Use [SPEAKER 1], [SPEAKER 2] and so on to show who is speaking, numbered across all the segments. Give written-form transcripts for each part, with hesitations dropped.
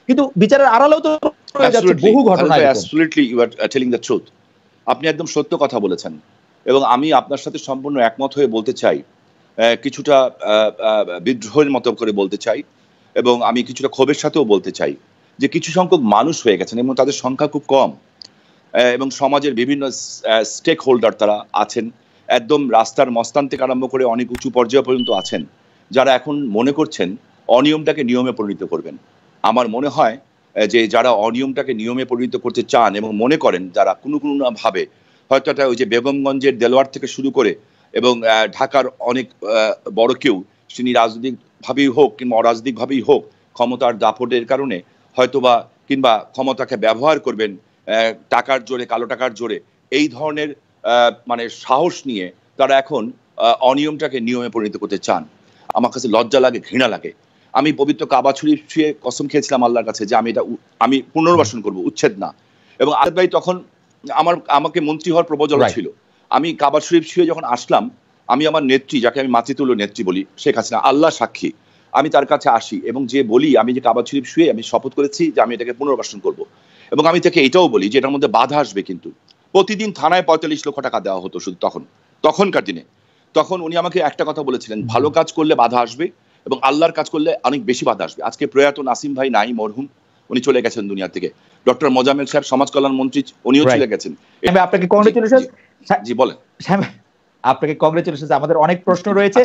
[SPEAKER 1] কিন্তু বিচারের আড়ালেও তো রয়ে যাচ্ছে বহু ঘটনা।
[SPEAKER 2] Absolutely you are telling the truth. আপনি একদম সত্য কথা বলেছেন এবং আমি আপনার সাথে সম্পূর্ণ একমত হয়ে বলতে চাই, কিছুটা বিদ্রোহের মতো করে বলতে চাই এবং আমি কিছুটা ক্ষোভের সাথেও বলতে চাই যে কিছু সংখ্যক মানুষ হয়ে গেছেন এবং তাদের সংখ্যা খুব কম এবং সমাজের বিভিন্ন স্টেক হোল্ডার তারা আছেন, একদম রাস্তার মস্তান থেকে আরম্ভ করে অনেক উঁচু পর্যায় পর্যন্ত আছেন, যারা এখন মনে করছেন অনিয়মটাকে নিয়মে পরিণত করবেন। আমার মনে হয় যে যারা অনিয়মটাকে নিয়মে পরিণত করতে চান এবং মনে করেন যারা কোনো ভাবে হয়তো একটা ওই যে বেগমগঞ্জের দেলোয়ার থেকে শুরু করে এবং ঢাকার অনেক বড় কেউ তিনি রাজনৈতিকভাবেই হোক কিংবা অরাজনৈতিকভাবেই হোক ক্ষমতার দাপটের কারণে হয়তোবা কিংবা ক্ষমতাকে ব্যবহার করবেন টাকার জোরে, কালো টাকার জোরে, এই ধরনের মানে সাহস নিয়ে তারা এখন অনিয়মটাকে নিয়মে পরিণত করতে চান। আমার কাছে লজ্জা লাগে, ঘৃণা লাগে। আমি পবিত্র কাবা শরীফ ছুঁয়ে কসম খেয়েছিলাম আল্লাহর কাছে যে আমি পুনর্বাসন করব, উচ্ছেদ না। এবং আজাদ ভাই তখন আমাকে মন্ত্রী হওয়ার প্রবচনা ছিল। আমি কাবা শরীফ ছুঁয়ে যখন আসলাম, আমি আমার নেত্রী, যাকে আমি মাতৃতুল্য নেত্রী বলি, শেখ হাসিনা, আল্লাহ সাক্ষী, আমি তার কাছে আসি এবং যে বলি আমি যে কাবা শরীফ ছুঁয়ে আমি শপথ করেছি যে আমি এটাকে পুনর্বাসন করব। এবং আমি তাকে এটাও বলি যে এটার মধ্যে বাধা আসবে, কিন্তু প্রতিদিন থানায় ৪৫ লক্ষ টাকা দেওয়া হতো শুধু তখনকার দিনে। তখন উনি আমাকে একটা কথা বলেছিলেন, ভালো কাজ করলে বাধা আসবে এবং আল্লাহর কাজ করলে অনেক বেশি বাধা আসবে। আজকে প্রয়াত নাসিম ভাই নাই, মরহুম, উনি চলে গেছেন দুনিয়া থেকে। ডক্টর মোজাম্মেল সাহেব সমাজ কল্যাণ মন্ত্রী, উনিও চলে গেছেন।
[SPEAKER 1] আপনাকে কংগ্রেচুলেশন।
[SPEAKER 2] জি বলেন।
[SPEAKER 1] আপনাকে কংগ্রেচুলেশন। আমাদের অনেক প্রশ্ন রয়েছে।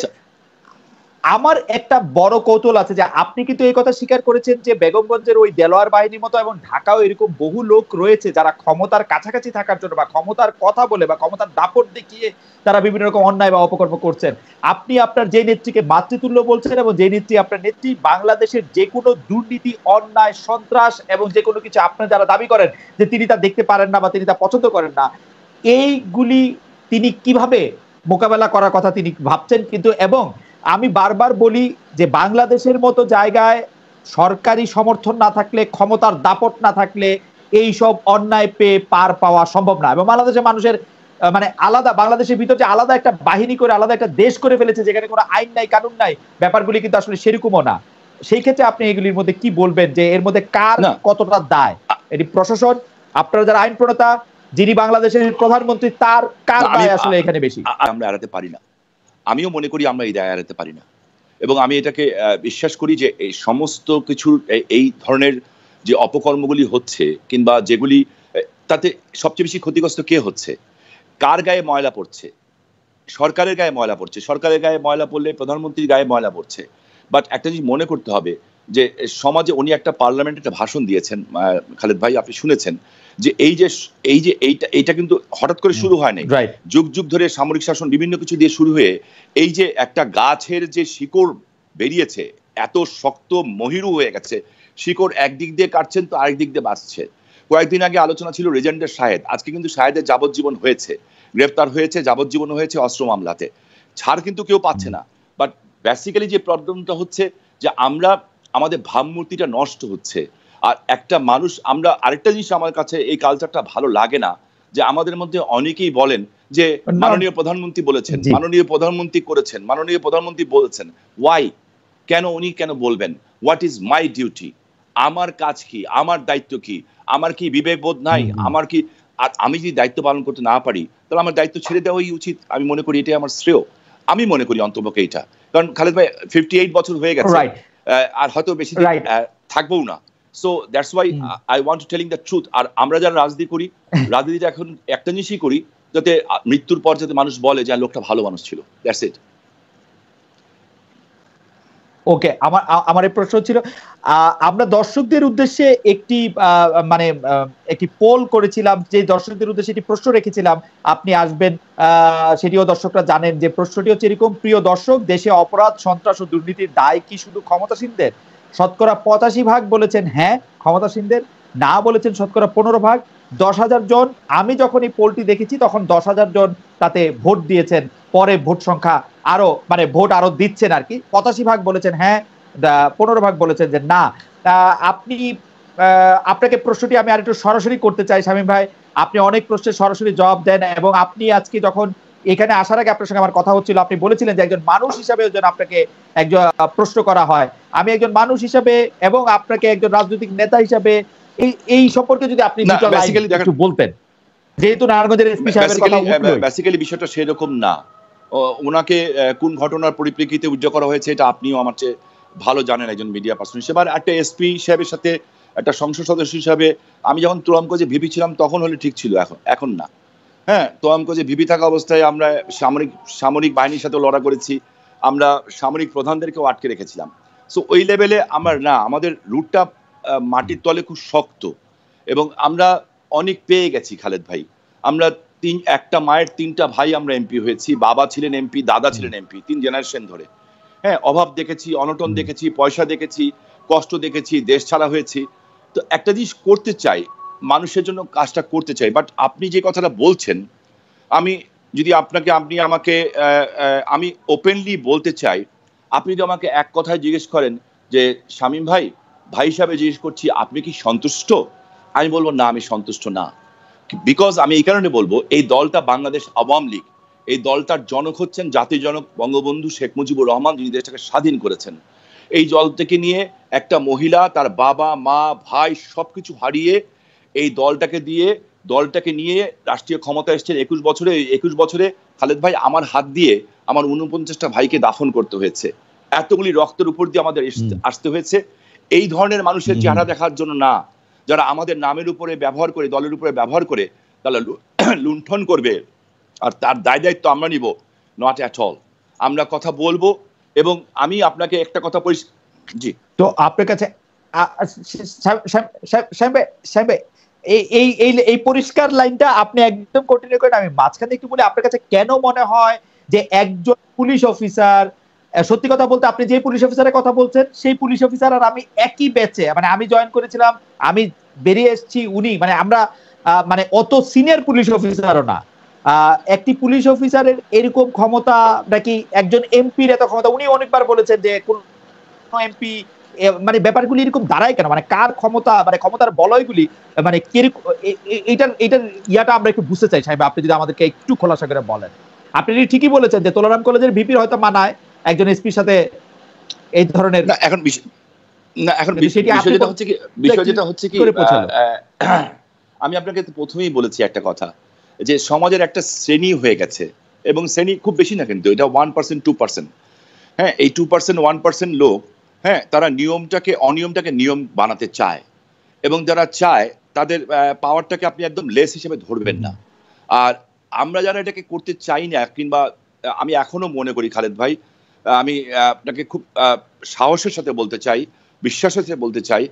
[SPEAKER 1] আমার একটা বড় কৌতূহল আছে যে আপনি কিন্তু এই কথা স্বীকার করেছেন যে বেগমগঞ্জের ওই দেলোয়ার বাহিনীর মতো এবং ঢাকাও এরকম বহু লোক রয়েছে যারা ক্ষমতার কাছাকাছি থাকার জন্য বা ক্ষমতার কথা বলে বা ক্ষমতার দাপট দেখিয়ে তারা বিভিন্ন রকম অন্যায় বা অপকর্ম করছেন। আপনি আপনার যে নেত্রীকে মাতৃতুল্য বলছেন এবং যে নেত্রী আপনার নেত্রী বাংলাদেশের যে কোনো দুর্নীতি, অন্যায়, সন্ত্রাস এবং যে কোনো কিছু আপনার যারা দাবি করেন যে তিনি তা দেখতে পারেন না বা তিনি তা পছন্দ করেন না, এইগুলি তিনি কিভাবে মোকাবেলা করার কথা তিনি ভাবছেন। কিন্তু এবং আমি বারবার বলি যে বাংলাদেশের মতো জায়গায় সরকারি সমর্থন না থাকলে, ক্ষমতার দাপট না থাকলে এই সব অন্যায় পেয়ে পার পাওয়া সম্ভব না। এবং বাংলাদেশের মানুষের মানে আলাদা, বাংলাদেশের ভিতরে আলাদা একটা বাহিনী করে আলাদা একটা দেশ করে ফেলেছে যেখানে কোনো আইন নাই, কানুন নাই, ব্যাপারগুলি কিন্তু আসলে সেরকমও না। সেই ক্ষেত্রে আপনি এগুলির মধ্যে কি বলবেন যে এর মধ্যে কার কতটা দায়? এটি প্রশাসন, আপনারা যারা আইন প্রণেতা, যিনি বাংলাদেশের প্রধানমন্ত্রী, তার কার দায় আসলে এখানে বেশি?
[SPEAKER 2] আমরা এড়াতে পারি না, আমিও মনে করি আমরা এই দায় এড়াতে পারি না। এবং আমি এটাকে বিশ্বাস করি যে এই সমস্ত কিছুর এই ধরনের যে অপকর্মগুলি হচ্ছে কিংবা যেগুলি, তাতে সবচেয়ে বেশি ক্ষতিগ্রস্ত কে হচ্ছে? কার গায়ে ময়লা পড়ছে? সরকারের গায়ে ময়লা পড়ছে। সরকারের গায়ে ময়লা পড়লে প্রধানমন্ত্রীর গায়ে ময়লা পড়ছে। বাট একটা জিনিস মনে করতে হবে যে সমাজে উনি একটা পার্লামেন্টে একটা ভাষণ দিয়েছেন, খালেদ ভাই আপনি শুনেছেন, যে এইটা কিন্তু হঠাৎ করে শুরু হয় নাই, যুগ যুগ ধরে সামরিক শাসন বিভিন্ন কিছু দিয়ে শুরু হয়ে এই যে একটা গাছের যে শিকড় বেরিয়েছে, এত শক্ত মহিরু হয়ে গেছে, শিকড় একদিক দিয়ে কাটছেন তো আরেক দিক দিয়ে বাঁচছে। কয়েকদিন আগে আলোচনা ছিল রেজেন্ডের শাহেদ, আজকে কিন্তু শাহেদের যাবজ্জীবন হয়েছে, গ্রেফতার হয়েছে, যাবজ্জীবন হয়েছে অস্ত্র মামলাতে, ছাড় কিন্তু কেউ পাচ্ছে না। বাট বেসিক্যালি যে প্রবলেমটা হচ্ছে যে আমাদের ভাবমূর্তিটা নষ্ট হচ্ছে। আর একটা মানুষ, আমরা আরেকটা জিনিস আমার কাছে এই কালচারটা ভালো লাগে না যে আমাদের মধ্যে অনেকেই বলেন যে মাননীয় প্রধানমন্ত্রী বলেছেন, মাননীয় প্রধানমন্ত্রী করেছেন, মাননীয় প্রধানমন্ত্রী বলেছেন। ওয়াই? কেন উনি কেন বলবেন? What is my duty? আমার কাজ কি? আমার দায়িত্ব কি? আমার কি বিবেকবোধ নাই? আমার কি, আর আমি যদি দায়িত্ব পালন করতে না পারি তাহলে আমার দায়িত্ব ছেড়ে দেওয়াই উচিত। আমি মনে করি এটাই আমার শ্রেয়। আমি মনে করি অন্তপক্ষে এটা, কারণ খালেদ ভাই 58 বছর হয়ে গেছে, আর হয়তো বেশি থাকবো না। So that's why I want to telling the truth. আর আমরা যারা রাজনীতি করি, রাজনীতিটা এখন একটা জিনিসই করি যাতে মৃত্যুর পর যাতে মানুষ বলে যে লোকটা ভালো মানুষ ছিল। That's it.
[SPEAKER 1] ওকে, আমার এই প্রশ্ন ছিল, আমরা দর্শকদের উদ্দেশ্যে একটি একটি পোল করেছিলাম, যে দর্শকদের উদ্দেশ্যে একটি প্রশ্ন রেখেছিলাম, আপনি আসবেন, সেটিও দর্শকরা জানেন। যে প্রশ্নটি হচ্ছে এরকম: প্রিয় দর্শক, দেশে অপরাধ, সন্ত্রাস ও দুর্নীতির দায় কি শুধু ক্ষমতাসীনদের? শতকরা 85% বলেছেন হ্যাঁ ক্ষমতাসীনদের, না বলেছেন শতকরা 15%। 10,000 জন, আমি যখন এই পোলটি দেখেছি তখন 10,000 জন তাতে ভোট দিয়েছেন, পরে ভোট সংখ্যা আরো ভোট আরো দিচ্ছেন আর কি। 85% বলেছেন হ্যাঁ, 15% বলেছেন যে না। আপনাকে প্রশ্নটি আমি আর একটু সরাসরি করতে চাই শামীম ভাই। আপনি অনেক প্রশ্নের সরাসরি জবাব দেন এবং আপনি আজকে যখন এখানে আসার আগে আপনার সঙ্গে আমার কথা হচ্ছিল, আপনি বলেছিলেন যে একজন মানুষ হিসাবে যেন আপনাকে একজন প্রশ্ন করা হয়। আমি একজন মানুষ হিসাবে এবং আপনাকে একজন রাজনৈতিক নেতা হিসাবে এই সম্পর্কে যদি আপনি একটু বলতেন, যেহেতু নারায়ণগঞ্জের এসপি সাহেবের কথা উঠলো।
[SPEAKER 2] বেসিক্যালি বিষয়টা সেরকম না। ওনাকে কোন ঘটনার পরিপ্রেক্ষিতে উদ্যোগ করা হয়েছে এটা আপনিও আমার চেয়ে ভালো জানেন একজন মিডিয়া পার্সন হিসেবে। আর একটা এসপি সাহেবের সাথে একটা সংসদ সদস্য হিসাবে আমি যখন তোয়ামগঞ্জে ভিপি ছিলাম তখন হলে ঠিক ছিল, এখন না। হ্যাঁ, তোয়ামগঞ্জে ভিপি থাকা অবস্থায় আমরা সামরিক বাহিনীর সাথে লড়া করেছি, আমরা সামরিক প্রধানদেরকেও আটকে রেখেছিলাম। সো ওই লেভেলে আমার না, আমাদের রুটটা মাটির তলে খুব শক্ত এবং আমরা অনেক পেয়ে গেছি খালেদ ভাই। আমরা একটা মায়ের 3টা ভাই আমরা এমপি হয়েছি, বাবা ছিলেন এমপি, দাদা ছিলেন এমপি, 3 জেনারেশন ধরে। হ্যাঁ, অভাব দেখেছি, অনটন দেখেছি, পয়সা দেখেছি, কষ্ট দেখেছি, দেশ ছাড়া হয়েছি। তো একটা জিনিস করতে চাই, মানুষের জন্য কাজটা করতে চাই। বাট আপনি যে কথাটা বলছেন, আমি যদি আমি ওপেনলি বলতে চাই, আপনি যদি আমাকে এক কথায় জিজ্ঞেস করেন যে শামীম ভাই হিসাবে জিজ্ঞেস করছি আপনি কি সন্তুষ্ট, আমি বলবো না, আমি সন্তুষ্ট না। বিকজ আমি এই কারণে বলবো, এই দলটা বাংলাদেশ আওয়ামী লীগ, এই দলটার জনক হচ্ছেন জাতির জনক বঙ্গবন্ধু শেখ মুজিবুর রহমান, যিনি দেশটাকে স্বাধীন করেছেন। এই দল থেকে নিয়ে একটা মহিলা তার বাবা মা ভাই সবকিছু হারিয়ে এই দলটাকে নিয়ে রাষ্ট্রীয় ক্ষমতা এসেছেন 21 বছরে। 21 বছরে খালেদ ভাই আমার হাত দিয়ে আমার 49টা ভাইকে দাফন করতে হয়েছে, এতগুলি রক্তের উপর দিয়ে আমাদের আসতে হয়েছে। এই ধরনের মানুষের চেহারা দেখার জন্য না, যারা আমাদের নামের উপরে ব্যবহার করে, দলের উপরে ব্যবহার করে তারা লুণ্ঠন করবে, আর তার দায় দায়িত্ব আমরা নিব, নট অ্যাট অল। আমরা কথা বলবো। এবং আমি আপনাকে একটা কথা জি,
[SPEAKER 1] তো আপনার কাছে এই পরিষ্কার লাইনটা আপনি একদম কন্টিনিউ করেন। আমি মাঝখানে একটু বলি, আপনার কাছে কেন মনে হয় যে একজন পুলিশ অফিসার, সত্যি কথা বলতে আপনি যে পুলিশ অফিসারের কথা বলছেন সেই পুলিশ অফিসার আর আমি একই ব্যাচে, মানে আমি জয়েন করেছিলাম, আমি বেরিয়ে এসেছি, উনি মানে আমরা মানে অত সিনিয়র পুলিশ অফিসারও না। একটি পুলিশ অফিসারের এরকম ক্ষমতা নাকি একজন এমপির এত ক্ষমতা? উনি অনেকবার বলেছেন যে কোন এমপি, মানে ব্যাপারগুলি এরকম দাঁড়ায় কেন, মানে কার ক্ষমতা, মানে ক্ষমতার বলয়গুলি, মানে এইটার ইয়াটা আমরা একটু বুঝতে চাই সাহেব, আপনি যদি আমাদেরকে একটু খোলাসা করে বলেন। আপনি ঠিকই বলেছেন যে তোলারাম কলেজের ভিপির হয়তো মানায় একজন এসপির সাথে এই ধরনের,
[SPEAKER 2] এখন বিষয় যেটা হচ্ছে কি আমি আপনাকে প্রথমেই বলেছি একটা কথা, যে সমাজের একটা শ্রেণী হয়ে গেছে, এবং শ্রেণী খুব বেশি না, কিন্তু এটা 1% 2%। হ্যাঁ, এই 2% 1% লোক, হ্যাঁ, তারা অনিয়মটাকে নিয়ম বানাতে চায়, এবং যারা চায় তাদের পাওয়ারটাকে আপনি একদম লেস হিসেবে ধরবেন না। আর আমরা যারা এটাকে করতে চাই না, কিংবা আমি এখনো মনে করি খালেদ ভাই, আমি আপনাকে খুব সাহসের সাথে বলতে চাই, বিশ্বাসের সাথে বলতে চাই,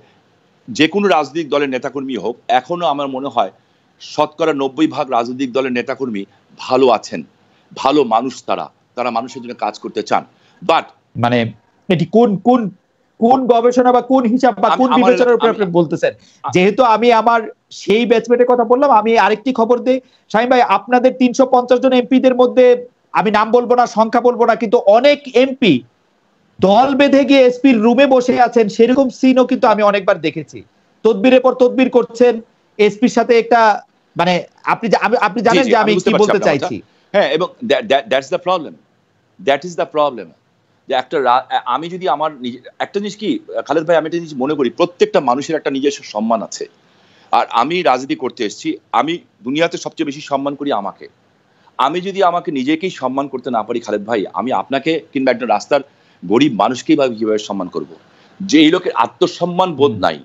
[SPEAKER 2] যে কোনো রাজনৈতিক দলের নেতাকর্মী হোক, এখনো আমার মনে হয় 90% রাজনৈতিক দলের নেতাকর্মী ভালো আছেন, ভালো মানুষ, তারা মানুষের জন্য কাজ করতে চান। বাট
[SPEAKER 1] মানে এটি কোন গবেষণা বা কোন হিসাব বা কোন বিবেচনার উপর আপনি বলতেছেন? যেহেতু আমি আমার সেই ব্যাচমেটের কথা বললাম, আমি আরেকটি খবর দেই শামীম ভাই, আপনাদের 350 জন এমপিদের মধ্যে আমি নাম বলবো না, সংখ্যা বলবো না, কিন্তু অনেক এমপি দল বেঁধে গিয়ে এসপির রুমে বসে আছেন, সেরকম সিনও কিন্তু আমি অনেকবার দেখেছি। তদবিরের পর তদবির করছেন এসপির সাথে একটা, মানে আপনি জানেন যে আমি কি বলতে চাইছি।
[SPEAKER 2] হ্যাঁ, এবং দ্যাটস দ্য প্রবলেম। যে আমি যদি আমার একটা জিনিস কি খালেদ ভাই, আমি একটা জিনিস মনে করি, প্রত্যেকটা মানুষের একটা নিজস্ব সম্মান আছে। আর আমি রাজনীতি করতে এসেছি, আমি দুনিয়াতে সবচেয়ে বেশি সম্মান করি আমাকে। আমি যদি আমাকে নিজেকেই সম্মান করতে না পারি খালেদ ভাই, আমি আপনাকে কিংবা একটা রাস্তার গরিব মানুষকেই বা কিভাবে সম্মান করব? যে এই লোকের আত্মসম্মান বোধ নাই,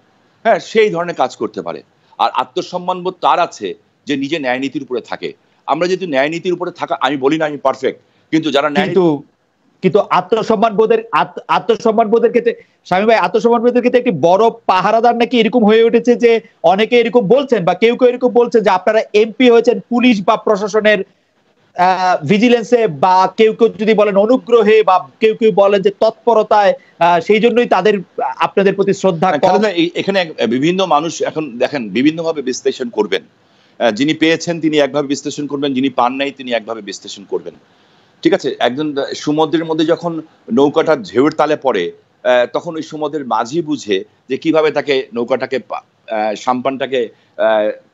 [SPEAKER 2] হ্যাঁ, সেই ধরনের কাজ করতে পারে। আর আত্মসম্মান বোধ তার আছে যে নিজে ন্যায় নীতির উপরে থাকে। আমরা যেহেতু ন্যায় নীতির উপরে থাকা, আমি বলি না আমি পারফেক্ট, কিন্তু যারা
[SPEAKER 1] কিন্তু আত্মসম্মান বোধের ক্ষেত্রে শামীম ভাই, আত্মসম্মান বোধের ক্ষেত্রে একটি বড় পাহারাদার নাকি এরকম হয়ে উঠেছে যে অনেকে এরকম বলছেন, বা কেউ এরকম বলছেন যে আপনারা এমপি হয়েছেন পুলিশ বা প্রশাসনের ভিজিলেন্সে, বা কেউ যদি বলেন অনুগ্রহে, বা কেউ বলেন যে তৎপরতায়, সেই জন্যই তাদের আপনাদের প্রতি শ্রদ্ধা।
[SPEAKER 2] এখানে বিভিন্ন মানুষ এখন দেখেন বিভিন্নভাবে বিশ্লেষণ করবেন। যিনি পেয়েছেন তিনি একভাবে বিশ্লেষণ করবেন, যিনি পান নাই তিনি একভাবে বিশ্লেষণ করবেন। ঠিক আছে, একজন সমুদ্রের মধ্যে যখন নৌকাটা ঢেউয়ের তালে পড়ে, তখন ওই সমুদ্রের মাঝি বুঝে যে কিভাবে তাকে নৌকাটাকে সাম্পানটাকে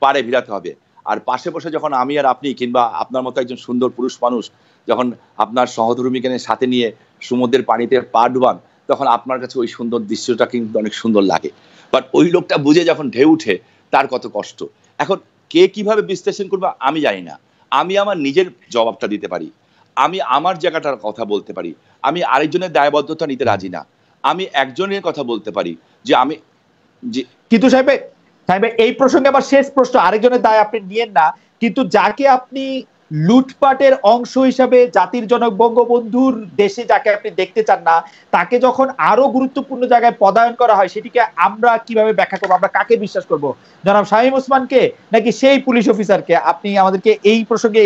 [SPEAKER 2] পাড়ে ভিড়াতে হবে। আর পাশে বসে যখন আমি আর আপনি কিংবা আপনার মতো একজন সুন্দর পুরুষ মানুষ যখন আপনার সহধর্মীকে সাথে নিয়ে সমুদ্রের পানিতে পা ডুবান, তখন আপনার কাছে ওই সুন্দর দৃশ্যটা কিন্তু অনেক সুন্দর লাগে। বাট ওই লোকটা বুঝে যখন ঢেউ উঠে তার কত কষ্ট। এখন কে কিভাবে বিশ্লেষণ করবে আমি জানি না। আমি আমার নিজের জবাবটা দিতে পারি, আমি আমার জায়গাটার কথা বলতে পারি, আমি আরেকজনের দায়বদ্ধতা নিতে রাজি না। আমি একজনের কথা বলতে পারি যে আমি যে
[SPEAKER 1] কিন্তু সাহেব এই প্রসঙ্গে আবার শেষ প্রশ্ন, আরেকজনের দায় আপনি নিয়েন না, কিন্তু যাকে আপনি লুটপাটের অংশ হিসাবে জাতির জনক বঙ্গবন্ধুর দেশে যাকে আপনি দেখতে চান না, তাকে যখন আরো গুরুত্বপূর্ণ জায়গায় পদায়ন করা হয়, সেটিকে আমরা কিভাবে ব্যাখ্যা করবো? আমরা কাকে বিশ্বাস করব, জনাব শামীম ওসমানকে নাকি সেই পুলিশ অফিসারকে? আপনি আমাদেরকে এই প্রসঙ্গে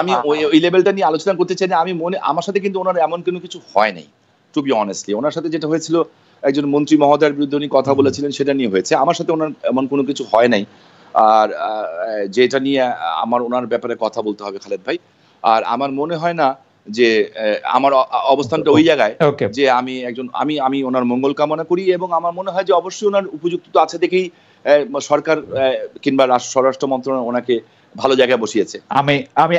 [SPEAKER 2] আমি ওই লেভেলটা নিয়ে আলোচনা করতে চাই না। আমি আমার সাথে কিন্তু ওনার এমন কোনো কিছু হয় নাই, টু বি অনেস্টলি। ওনার সাথে যেটা হয়েছিল, একজন মন্ত্রী মহোদয়ের বিরুদ্ধে উনি কথা বলেছিলেন, সেটা নিয়ে হয়েছে। আমার সাথে ওনার এমন কোনো কিছু হয় নাই। আর যেটা নিয়ে আমার ওনার ব্যাপারে কথা বলতে হবে খালেদ ভাই। আর আমার মনে হয় না যে আমার অবস্থানটা ওই জায়গায় যে আমি ওনার মঙ্গল কামনা করি, এবং আমার মনে হয় যে অবশ্যই ওনার উপযুক্ত আছে দেখেই সরকার কিংবা স্বরাষ্ট্র মন্ত্রণালয় ওনাকে ভালো জায়গায় বসিয়েছে।
[SPEAKER 1] আমি